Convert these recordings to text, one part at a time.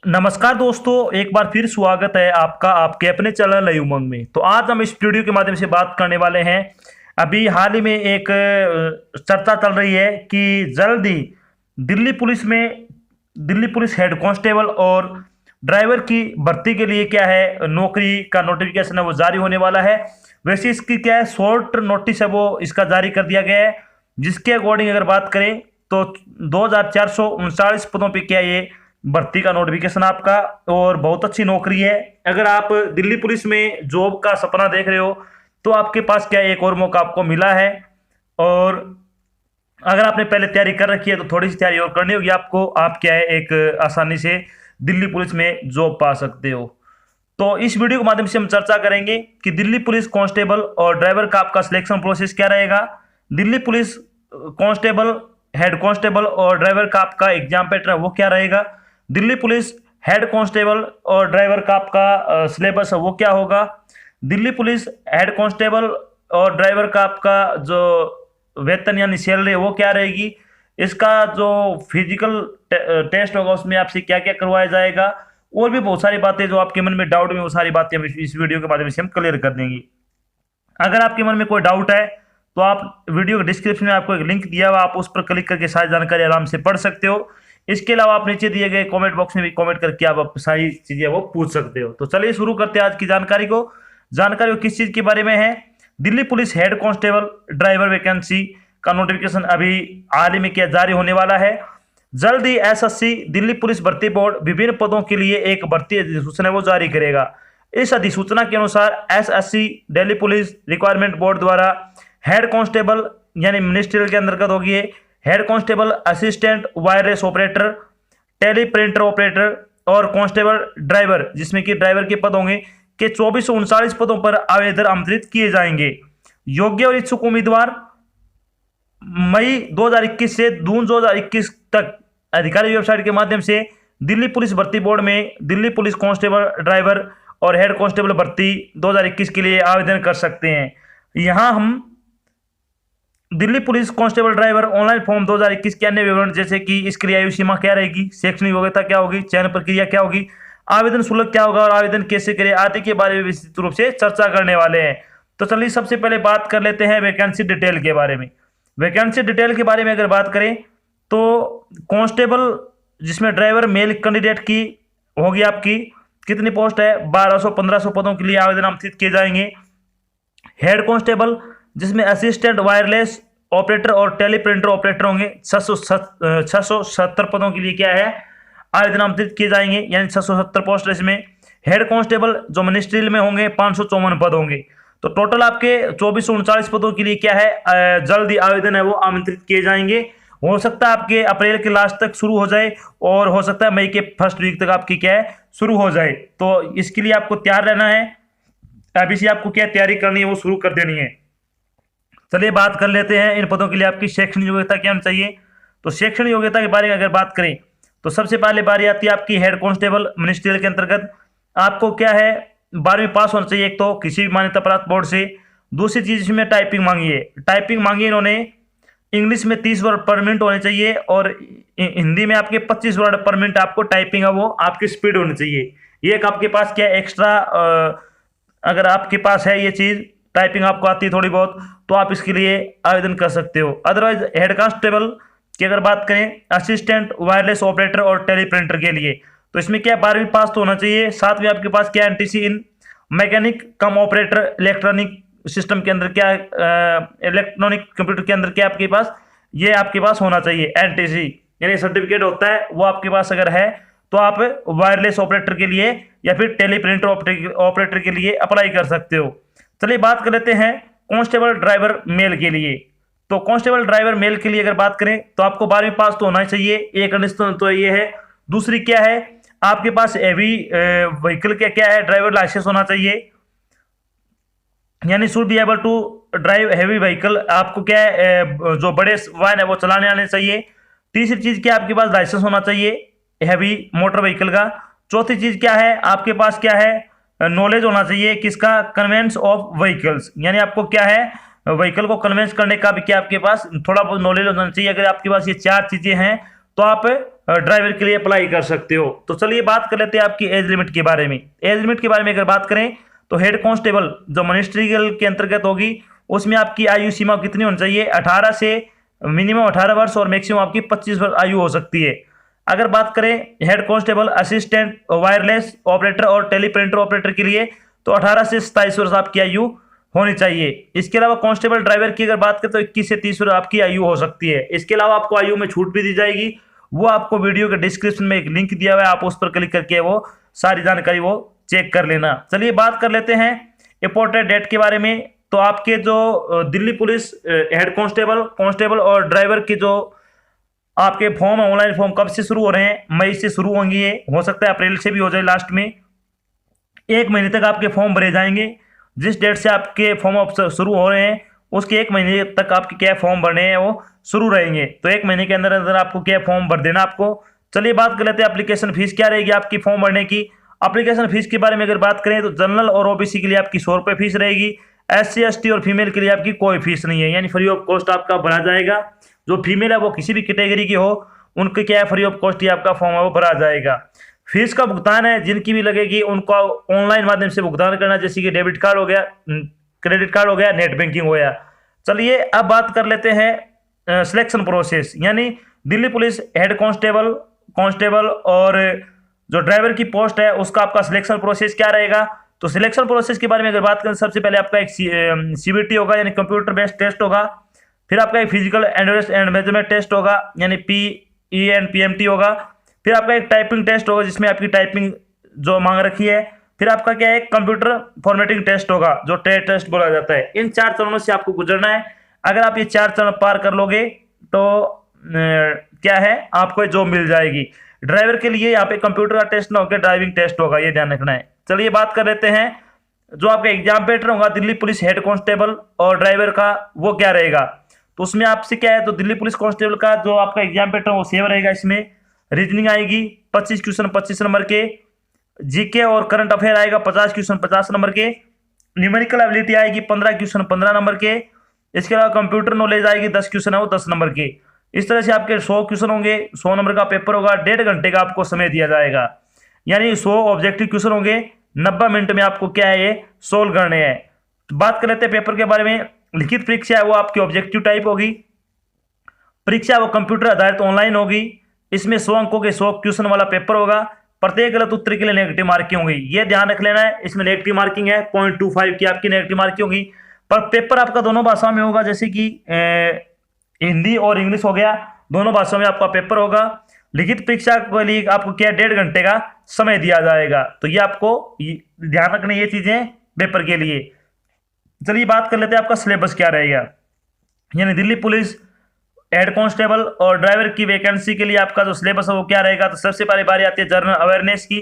नमस्कार दोस्तों, एक बार फिर स्वागत है आपका आपके अपने चैनल नई उमंग में। तो आज हम इस वीडियो के माध्यम से बात करने वाले हैं। अभी हाल ही में एक चर्चा चल रही है कि जल्द ही दिल्ली पुलिस हेड कांस्टेबल और ड्राइवर की भर्ती के लिए क्या है, नौकरी का नोटिफिकेशन है वो जारी होने वाला है। वैसे इसकी क्या है, शॉर्ट नोटिस है वो इसका जारी कर दिया गया है, जिसके अकॉर्डिंग अगर बात करें तो 2439 पदों पे क्या ये भर्ती का नोटिफिकेशन आपका, और बहुत अच्छी नौकरी है। अगर आप दिल्ली पुलिस में जॉब का सपना देख रहे हो तो आपके पास क्या एक और मौका आपको मिला है। और अगर आपने पहले तैयारी कर रखी है तो थोड़ी सी तैयारी और करनी होगी आपको। आप क्या है एक आसानी से दिल्ली पुलिस में जॉब पा सकते हो। तो इस वीडियो के माध्यम से हम चर्चा करेंगे कि दिल्ली पुलिस कांस्टेबल और ड्राइवर का आपका सिलेक्शन प्रोसेस क्या रहेगा। Delhi police constable, head constable और ड्राइवर का आपका एग्जाम पैटर्न वो क्या रहेगा। दिल्ली पुलिस हेड कांस्टेबल और ड्राइवर का आपका सिलेबस है वो क्या होगा। दिल्ली पुलिस हेड कांस्टेबल और ड्राइवर का आपका जो वेतन यानी सैलरी है वो क्या रहेगी। इसका जो फिजिकल टेस्ट होगा उसमें आपसे क्या क्या करवाया जाएगा, और भी बहुत सारी बातें जो आपके मन में डाउट में वो सारी बातें हम इस वीडियो के माध्यम से हम क्लियर कर देंगे। अगर आपके मन में कोई डाउट है तो आप वीडियो के डिस्क्रिप्शन में आपको एक लिंक दिया हुआ, आप उस पर क्लिक करके सारी जानकारी आराम से पढ़ सकते हो। इसके अलावा आप नीचे दिए गए कमेंट बॉक्स में भी कमेंट करके आप सारी चीजें वो पूछ सकते हो। तो चलिए शुरू करते हैं आज की जानकारी किस चीज के बारे में है। Delhi police head constable driver vacancy का नोटिफिकेशन अभी हाल ही में क्या जारी होने वाला है। जल्द ही एसएससी दिल्ली पुलिस भर्ती बोर्ड विभिन्न पदों के लिए एक भर्ती अधिसूचना वो जारी करेगा। इस अधिसूचना के अनुसार SSC Delhi police requirement board द्वारा हेड कांस्टेबल यानी मिनिस्ट्रियल के अंतर्गत होगी, head constable, assistant wireless operator, teleprinter operator और कांस्टेबल ड्राइवर, जिसमें कि ड्राइवर के पद होंगे के 2439 पदों पर आवेदन आमंत्रित किए जाएंगे। योग्य और इच्छुक उम्मीदवार मई 2021 से जून 2021 तक अधिकारी वेबसाइट के माध्यम से दिल्ली पुलिस भर्ती बोर्ड में दिल्ली पुलिस कांस्टेबल ड्राइवर और हेड कांस्टेबल भर्ती 2021 के लिए आवेदन कर सकते हैं। यहां हम Delhi police constable driver online form 2021 के अन्य विवरण, जैसे कि इसके लिए आयु सीमा क्या रहेगी, शैक्षणिक योग्यता क्या होगी, चयन प्रक्रिया क्या होगी, आवेदन शुल्क क्या होगा और आवेदन कैसे करें आदि के बारे में विस्तृत रूप से चर्चा करने वाले हैं। तो चलिए सबसे पहले बात कर लेते हैं वैकेंसी डिटेल के बारे में। वैकेंसी डिटेल के बारे में अगर बात करें तो कांस्टेबल जिसमें ड्राइवर मेल कैंडिडेट की होगी आपकी कितनी पोस्ट है, 1200-1500 पदों के लिए आवेदन आमंत्रित किए जाएंगे। हेड कांस्टेबल जिसमें असिस्टेंट वायरलेस ऑपरेटर और टेली प्रिंटर ऑपरेटर होंगे 670 पदों के लिए क्या है आवेदन आमंत्रित किए जाएंगे, यानी 670 पोस्ट इसमें। हेड कांस्टेबल जो मिनिस्ट्रियल में होंगे 554 पद होंगे। तो टोटल आपके 2439 पदों के लिए क्या है जल्द ही आवेदन है वो आमंत्रित किए जाएंगे। हो सकता है आपके अप्रैल के लास्ट तक शुरू हो जाए और हो सकता है मई के फर्स्ट वीक तक आपकी क्या है शुरू हो जाए। तो इसके लिए आपको तैयार रहना है, अभी से आपको क्या तैयारी करनी है वो शुरू कर देनी है। चलिए बात कर लेते हैं इन पदों के लिए आपकी शैक्षणिक योग्यता क्या होनी चाहिए। तो शैक्षणिक योग्यता के बारे में अगर बात करें तो सबसे पहले बारी आती है आपकी हेड कांस्टेबल मिनिस्ट्रियल के अंतर्गत। आपको क्या है 12वीं पास होना चाहिए एक तो किसी भी मान्यता प्राप्त बोर्ड से। दूसरी चीज इसमें टाइपिंग मांगी है, इन्होंने इंग्लिश में 30 वर्ड पर मिनट होने चाहिए और हिंदी में आपके 25 वर्ड पर मिनट आपको टाइपिंग है वो आपकी स्पीड होनी चाहिए। ये एक आपके पास क्या एक्स्ट्रा अगर आपके पास है ये चीज, टाइपिंग आपको आती है थोड़ी बहुत, तो आप इसके लिए आवेदन कर सकते हो। अदरवाइज हेड कांस्टेबल की अगर बात करें असिस्टेंट वायरलेस ऑपरेटर और टेली प्रिंटर के लिए, तो इसमें क्या 12वीं पास तो होना चाहिए। साथ में आपके पास क्या NTC in mechanic cum operator electronic system के अंदर क्या इलेक्ट्रॉनिक कंप्यूटर के अंदर क्या आपके पास ये आपके पास होना चाहिए एनटीसी यानी सर्टिफिकेट होता है वो आपके पास अगर है तो आप वायरलेस ऑपरेटर के लिए या फिर टेली प्रिंटर ऑपरेटर के लिए अप्लाई कर सकते हो। चलिए बात कर लेते हैं कांस्टेबल ड्राइवर मेल के लिए। तो कांस्टेबल ड्राइवर मेल के लिए अगर बात करें तो आपको 12वीं पास तो होना चाहिए, एक कंडीशन तो ये है। दूसरी क्या है आपके पास हैवी व्हीकल क्या है ड्राइवर लाइसेंस होना चाहिए, यानी should be able to drive heavy vehicle. आपको क्या है जो बड़े वाहन है वो चलाने आने चाहिए। तीसरी चीज क्या आपके पास लाइसेंस होना चाहिए हैवी मोटर व्हीकल का। चौथी चीज क्या है आपके पास क्या है नॉलेज होना चाहिए किसका, कन्वेंस ऑफ व्हीकल्स, यानी आपको क्या है व्हीकल को कन्वेंस करने का भी क्या आपके पास थोड़ा बहुत नॉलेज होना चाहिए। अगर आपके पास ये चार चीजें हैं तो आप ड्राइवर के लिए अप्लाई कर सकते हो। तो चलिए बात कर लेते हैं आपकी एज लिमिट के बारे में। एज लिमिट के बारे में अगर बात करें तो हेड कांस्टेबल जो मिनिस्ट्रियल के अंतर्गत होगी उसमें आपकी आयु सीमा कितनी होनी चाहिए, 18 से मिनिमम 18 वर्ष और मैक्सिमम आपकी 25 वर्ष आयु हो सकती है। अगर बात करें head constable, assistant wireless operator और टेलीप्रिंटर ऑपरेटर के लिए तो 18 से 27 वर्ष आपकी आयु होनी चाहिए। इसके अलावा कांस्टेबल ड्राइवर की अगर बात करें तो 21 से 30 वर्ष आपकी आयु हो सकती है। इसके अलावा आपको आयु में छूट भी दी जाएगी, वो आपको वीडियो के डिस्क्रिप्शन में एक लिंक दिया हुआ है, आप उस पर क्लिक करके वो सारी जानकारी वो चेक कर लेना। चलिए बात कर लेते हैं इंपॉर्टेंट डेट के बारे में। तो आपके जो दिल्ली पुलिस हेड कांस्टेबल और ड्राइवर के जो आपके फॉर्म ऑनलाइन फॉर्म कब से शुरू हो रहे हैं, मई से शुरू होंगे, ये हो सकता है अप्रैल से भी हो जाए लास्ट में। 1 महीने तक आपके फॉर्म भरे जाएंगे। जिस डेट से आपके फॉर्म शुरू हो रहे हैं उसके 1 महीने तक आपके क्या फॉर्म भरने हैं वो शुरू रहेंगे। तो 1 महीने के अंदर अंदर आपको क्या फॉर्म भर देना आपको। चलिए बात कर लेते हैं एप्लीकेशन फीस क्या रहेगी आपकी फॉर्म भरने की। एप्लीकेशन फीस के बारे में अगर बात करें तो जनरल और ओबीसी के लिए आपकी 100 रुपये फीस रहेगी। SC ST और फीमेल के लिए आपकी कोई फीस नहीं है, यानी फ्री ऑफ कॉस्ट आपका भरा जाएगा। जो फीमेल है वो किसी भी कैटेगरी की हो उनके क्या है फ्री ऑफ कॉस्ट ही आपका फॉर्म है वो भरा जाएगा। फीस का भुगतान है जिनकी भी लगेगी उनको ऑनलाइन माध्यम से भुगतान करना, जैसे कि डेबिट कार्ड हो गया, क्रेडिट कार्ड हो गया, नेट बैंकिंग हो गया। चलिए अब बात कर लेते हैं सिलेक्शन प्रोसेस, यानी दिल्ली पुलिस हेड कांस्टेबल और जो ड्राइवर की पोस्ट है उसका आपका सिलेक्शन प्रोसेस क्या रहेगा। तो सिलेक्शन प्रोसेस के बारे में अगर बात करें सबसे पहले आपका एक CBT होगा, यानी कंप्यूटर बेस्ड टेस्ट होगा। फिर आपका एक physical endurance and measurement test होगा, यानी PE एंड PMT होगा। फिर आपका एक टाइपिंग टेस्ट होगा जिसमें आपकी टाइपिंग जो मांग रखी है। फिर आपका क्या है कंप्यूटर फॉर्मेटिंग टेस्ट होगा जो टेस्ट बोला जाता है। इन 4 चरणों से आपको गुजरना है। अगर आप ये 4 चरण पार कर लोगे तो क्या है आपको जॉब मिल जाएगी। ड्राइवर के लिए यहाँ पे कंप्यूटर का टेस्ट ना होकर ड्राइविंग टेस्ट होगा, ये ध्यान रखना है। चलिए बात कर लेते हैं जो आपका एग्जाम पैटर्न होगा दिल्ली पुलिस हेड कांस्टेबल और ड्राइवर का वो क्या रहेगा। तो उसमें आपसे क्या है तो दिल्ली पुलिस कांस्टेबल का जो आपका एग्जाम पैटर्न वो सेम रहेगा। इसमें रीजनिंग आएगी 25 क्वेश्चन 25 नंबर के, जीके और करंट अफेयर आएगा 50 क्वेश्चन 50 नंबर के, न्यूमेरिकल एबिलिटी आएगी 15 क्वेश्चन 15 नंबर के। इसके अलावा कंप्यूटर नॉलेज आएगी 10 क्वेश्चन है वो 10 नंबर के। इस तरह से आपके 100 क्वेश्चन होंगे, 100 नंबर का पेपर होगा, 1.5 घंटे का आपको समय दिया जाएगा। यानी 100 ऑब्जेक्टिव क्वेश्चन होंगे, 90 मिनट में आपको क्या है ये सोल्व करने हैं। तो बात कर लेते हैं पेपर के बारे में। लिखित परीक्षा है वो आपकी ऑब्जेक्टिव टाइप होगी। परीक्षा वो कंप्यूटर आधारित ऑनलाइन होगी। इसमें 100 अंकों के 100 क्वेश्चन वाला पेपर होगा। प्रत्येक गलत उत्तर के लिए नेगेटिव मार्किंग होगी, ये ध्यान रख लेना है। इसमें नेगेटिव मार्किंग है 0.25 की आपकी नेगेटिव मार्किंग होगी। पर पेपर आपका दोनों भाषा में होगा, जैसे कि हिंदी और इंग्लिश हो गया, दोनों भाषाओं में आपका पेपर होगा। लिखित परीक्षा के लिए आपको क्या 1.5 घंटे का समय दिया जाएगा। तो ये आपको ध्यान रखना ये चीजें पेपर के लिए। चलिए बात कर लेते हैं आपका सिलेबस क्या रहेगा। यानी दिल्ली पुलिस हेड कांस्टेबल और ड्राइवर की वैकेंसी के लिए आपका जो सिलेबस है वो क्या रहेगा। तो सबसे पहले बारी आती है जनरल अवेयरनेस की।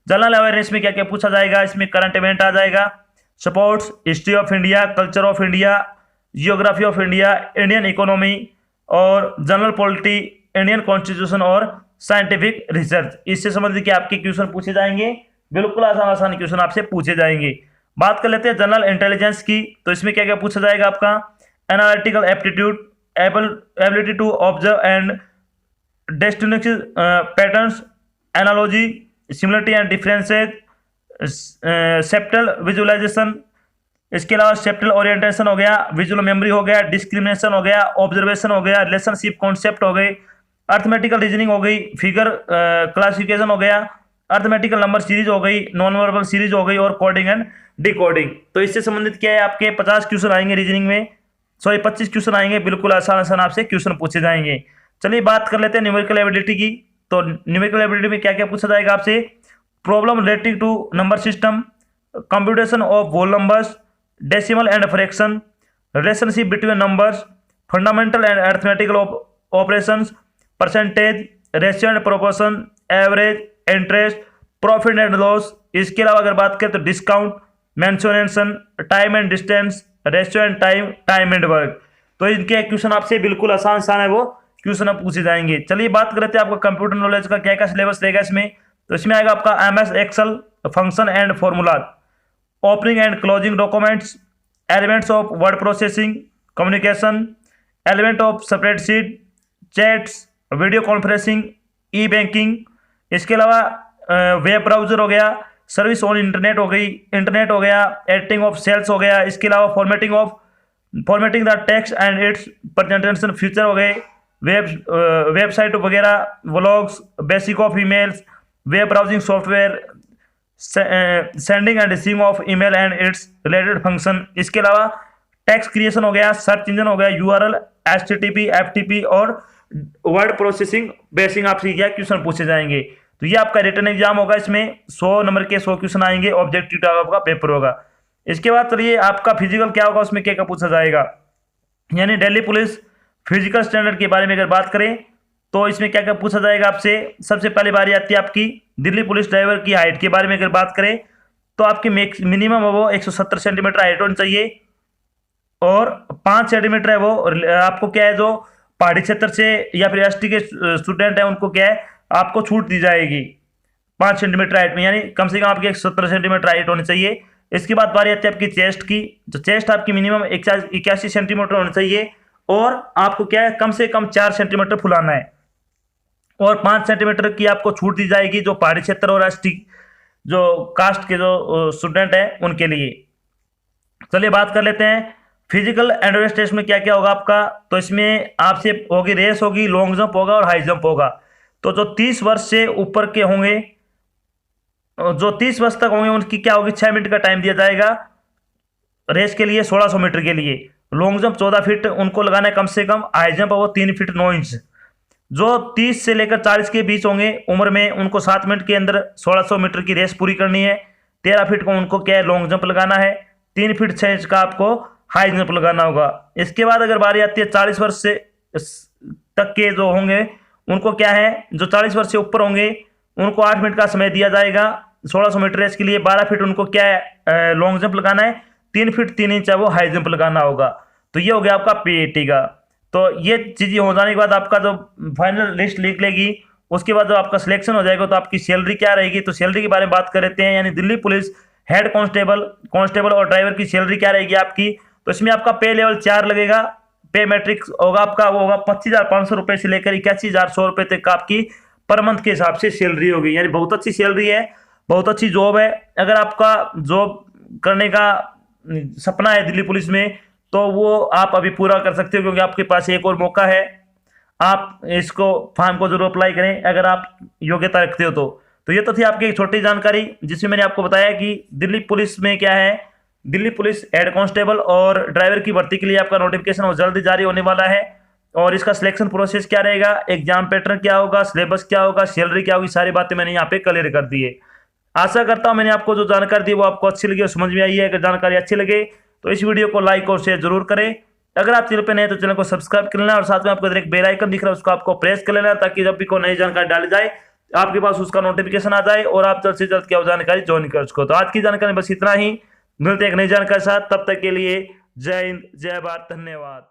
जनरल अवेयरनेस में क्या क्या पूछा जाएगा, इसमें करंट इवेंट आ जाएगा, sports, history of India, culture of India, geography of India, Indian economy और जनरल पॉलिटी, इंडियन कॉन्स्टिट्यूशन और साइंटिफिक रिसर्च। इससे संबंधित क्या आपके क्वेश्चन पूछे जाएंगे, बिल्कुल आसान क्वेश्चन आपसे पूछे जाएंगे। बात कर लेते हैं जनरल इंटेलिजेंस की। तो इसमें क्या क्या पूछा जाएगा आपका, analytical aptitude, ability to observe and distinguish patterns, analogy, similarity and differences, spatial visualisation. इसके अलावा सेप्टल ओरिएंटेशन हो गया, विजुअल मेमोरी हो गया, डिस्क्रिमिनेशन हो गया, ऑब्जर्वेशन हो गया, रिलेशनशिप कॉन्सेप्ट हो गई, अर्थमेटिकल रीजनिंग हो गई, फिगर क्लासिफिकेशन हो गया, अर्थमेटिकल नंबर सीरीज हो गई, नॉन वर्बल सीरीज हो गई और कोडिंग एंड डिकोडिंग। तो इससे संबंधित क्या है आपके 50 क्वेश्चन आएंगे रीजनिंग में, 25 क्वेश्चन आएंगे, बिल्कुल आसान आपसे क्वेश्चन पूछे जाएंगे। चलिए बात कर लेते हैं न्यूमेरिकल एबिलिटी की। तो न्यूमेरिकल एबिलिटी में क्या क्या पूछा जाएगा आपसे, problem relating to number system, computation of whole numbers, decimal and fraction, relationship between numbers, fundamental and arithmetical operations, percentage, ratio and proportion, average, interest, profit and loss. इसके अलावा अगर बात करें तो discount, mensuration, time and distance, ratio and time, time and work. तो इनके question आपसे बिल्कुल आसान है वो क्वेश्चन आप पूछे जाएंगे। चलिए बात करते हैं आपका कंप्यूटर नॉलेज का क्या क्या सिलेबस रहेगा इसमें। तो इसमें आएगा आपका MS Excel, function and formula, opening and closing documents, elements of word processing, communication, element of spreadsheet, chats, video conferencing, e banking, इसके अलावा वेब ब्राउजर हो गया, सर्विस ऑन इंटरनेट हो गई, इंटरनेट हो गया, एडिटिंग ऑफ सेल्स हो गया, इसके अलावा formatting the text and it's presentation feature हो गए, वेबसाइट वगैरह, vlogs, basic of emails, web browsing software, sending end receiving of email and it's related function, इसके अलावा टेक्स्ट क्रिएशन हो गया, सर्च इंजन हो गया, यूआरएल, एचटीटीपी, एफटीपी और वर्ड प्रोसेसिंग बेसिक आपसे क्या क्वेश्चन पूछे जाएंगे। तो ये आपका रिटन एग्जाम होगा, इसमें 100 नंबर के 100 क्वेश्चन आएंगे, ऑब्जेक्टिव टाइप आपका पेपर होगा। इसके बाद चलिए आपका फिजिकल क्या होगा, उसमें क्या क्या पूछा जाएगा, यानी दिल्ली पुलिस फिजिकल स्टैंडर्ड के बारे में अगर बात करें तो इसमें क्या क्या पूछा जाएगा आपसे। सबसे पहले बारी आती है आपकी दिल्ली पुलिस ड्राइवर की हाइट के बारे में अगर बात करें तो आपकी मिनिमम है वो 170 सेंटीमीटर हाइट होनी चाहिए, और 5 सेंटीमीटर है वो आपको क्या है जो पहाड़ी क्षेत्र से या फिर एसटी के स्टूडेंट है उनको क्या है आपको छूट दी जाएगी 5 सेंटीमीटर हाइट में, यानी कम से कम आपकी 170 सेंटीमीटर हाइट होनी चाहिए। इसके बाद बारी आती है आपकी चेस्ट की, जो चेस्ट आपकी मिनिमम 81 सेंटीमीटर होनी चाहिए, और आपको क्या है कम से कम 4 सेंटीमीटर फुलाना है, और 5 सेंटीमीटर की आपको छूट दी जाएगी जो पहाड़ी क्षेत्र और एसटी जो कास्ट के जो स्टूडेंट हैं उनके लिए। चलिए बात कर लेते हैं फिजिकल एंड्योरेंस टेस्ट में क्या क्या होगा आपका। तो इसमें आपसे होगी रेस होगी, लॉन्ग जंप होगा और हाई जंप होगा। तो जो 30 वर्ष से ऊपर के होंगे, जो 30 वर्ष तक होंगे उनकी क्या होगी 6 मिनट का टाइम दिया जाएगा रेस के लिए 1600 मीटर के लिए। लॉन्ग जंप 14 फीट उनको लगाना है कम से कम, हाई जंप है वो 3 फीट 9 इंच। जो 30 से लेकर 40 के बीच होंगे उम्र में उनको 7 मिनट के अंदर 1600 मीटर की रेस पूरी करनी है। 13 फीट को उनको क्या है लॉन्ग जंप लगाना है, 3 फीट 6 इंच का आपको हाई जंप लगाना होगा। इसके बाद अगर बारी आती है 40 वर्ष से तक के जो होंगे उनको क्या है जो 40 वर्ष से ऊपर होंगे उनको 8 मिनट का समय दिया जाएगा 1600 मीटर रेस के लिए। 12 फीट उनको क्या है लॉन्ग जंप लगाना है, 3 फीट 3 इंच है वो हाई जंप लगाना होगा। तो ये हो गया आपका पीएटी का। तो ये चीज़ें हो जाने के बाद आपका जो फाइनल लिस्ट निकलेगी उसके बाद जो आपका सिलेक्शन हो जाएगा तो आपकी सैलरी क्या रहेगी। तो सैलरी के बारे में बात कर लेते हैं, यानी दिल्ली पुलिस हेड कांस्टेबल और ड्राइवर की सैलरी क्या रहेगी आपकी। तो इसमें आपका पे लेवल 4 लगेगा, पे मैट्रिक्स होगा आपका वो होगा 25,500 रुपये से लेकर 81,100 रुपये तक आपकी पर मंथ के हिसाब से सैलरी होगी, यानी बहुत अच्छी सैलरी है, बहुत अच्छी जॉब है। अगर आपका जॉब करने का सपना है दिल्ली पुलिस में तो वो आप अभी पूरा कर सकते हो, क्योंकि आपके पास एक और मौका है। आप इसको फॉर्म को जरूर अप्लाई करें अगर आप योग्यता रखते हो तो ये तो थी आपकी एक छोटी जानकारी जिसमें मैंने आपको बताया कि दिल्ली पुलिस में क्या है, दिल्ली पुलिस हेड कांस्टेबल और ड्राइवर की भर्ती के लिए आपका नोटिफिकेशन वो जल्दी जारी होने वाला है। और इसका सिलेक्शन प्रोसेस क्या रहेगा, एग्जाम पैटर्न क्या होगा, सिलेबस क्या होगा, सैलरी क्या होगी, सारी बातें मैंने यहाँ पे क्लियर कर दी है। आशा करता हूँ मैंने आपको जो जानकारी दी वो आपको अच्छी लगी और समझ में आई है। अगर जानकारी अच्छी लगे तो इस वीडियो को लाइक और शेयर जरूर करें। अगर आप चैनल पे नए तो चैनल को सब्सक्राइब कर लेना और साथ में आपको इधर एक बेल आइकन दिख रहा है उसको आपको प्रेस कर लेना, ताकि जब भी कोई नई जानकारी डाली जाए आपके पास उसका नोटिफिकेशन आ जाए और आप जल्द से जल्द क्या जानकारी ज्वाइन कर सको। तो आज की जानकारी बस इतना ही, मिलते हैं एक नई जानकारी के साथ, तब तक के लिए जय हिंद, जय भारत, धन्यवाद।